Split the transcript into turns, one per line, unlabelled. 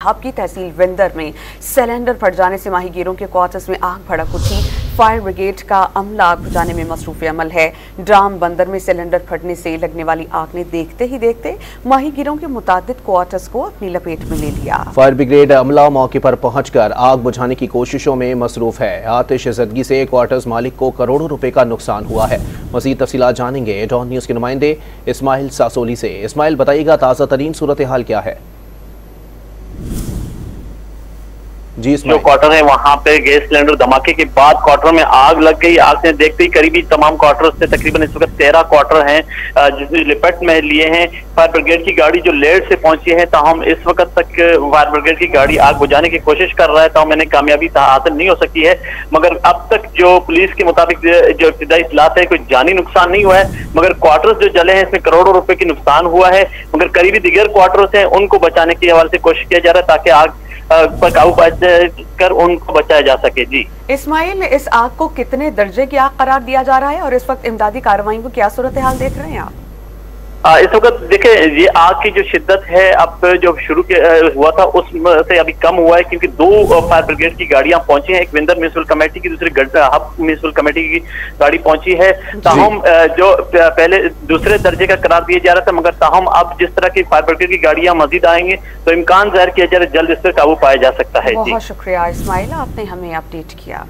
Hub की तहसील विंदर में cylinder फट जाने से माहीगीरों के क्वार्टर्स में आग भड़क उठी। फायर ब्रिगेड का अमला आग बुझाने में मसरूफ अमल है। ड्राम बंदर में सिलेंडर फटने से लगने वाली आग ने देखते ही देखते माहीगीरों के मुतादिद क्वार्टर्स को अपनी लपेट में ले लिया।
फायर ब्रिगेड अमला मौके पर पहुंचकर आग बुझाने की कोशिशों में मसरूफ है। आतिश ज़दगी से क्वार्टर्स मालिक को करोड़ों रुपए का नुकसान हुआ है। मज़ीद तफसीलात जानेंगे डॉन न्यूज़ के नुमाइंदे इस्माइल सासोली से। इस्माइल, बताइएगा ताज़ा तरीन सूरत हाल क्या है? जी,
जो क्वार्टर है वहां पे गैस सिलेंडर धमाके के बाद क्वार्टर में आग लग गई। आग ने देखते ही करीबी तमाम क्वार्टर से तकरीबन इस वक्त 13 क्वार्टर हैं जिसने लिपट में लिए हैं। फायर ब्रिगेड की गाड़ी जो लेट से पहुंची है, ताहम इस वक्त तक फायर ब्रिगेड की गाड़ी आग बुझाने की कोशिश कर रहा है, ताहम इन्हें कामयाबी हासिल नहीं हो सकी है। मगर अब तक जो पुलिस के मुताबिक जो इब्तिदाई इत्तलात है, कोई जानी नुकसान नहीं हुआ है, मगर क्वार्टर्स जो जले हैं इसमें करोड़ों रुपए की नुकसान हुआ है। मगर करीबी दिगर क्वार्टर्स हैं उनको बचाने के हवाले से कोशिश किया जा रहा है ताकि आग पर काबू कर उनको बचाया जा सके। जी
इस्माइल, इस आग को कितने दर्जे की आग करार दिया जा रहा है और इस वक्त इमदादी कार्रवाई को क्या सूरत हाल देख रहे हैं आप?
इस वक्त देखें, ये आग की जो शिद्दत है अब जो शुरू हुआ था उससे अभी कम हुआ है, क्योंकि 2 फायर ब्रिगेड की गाड़ियां पहुंची हैं। एक विंदर म्युनिसिपल कमेटी की, दूसरी हब म्युनिसिपल कमेटी की गाड़ी पहुंची है। ताहम जो पहले दूसरे दर्जे का करार दिया जा रहा था, मगर ताहम अब जिस तरह की फायर ब्रिगेड की गाड़ियां मजीद आएंगी तो इम्कान जाहिर किया जा रहा है जल्द इस पर काबू पाया जा सकता है।
बहुत शुक्रिया इस्माइल, आपने हमें अपडेट किया।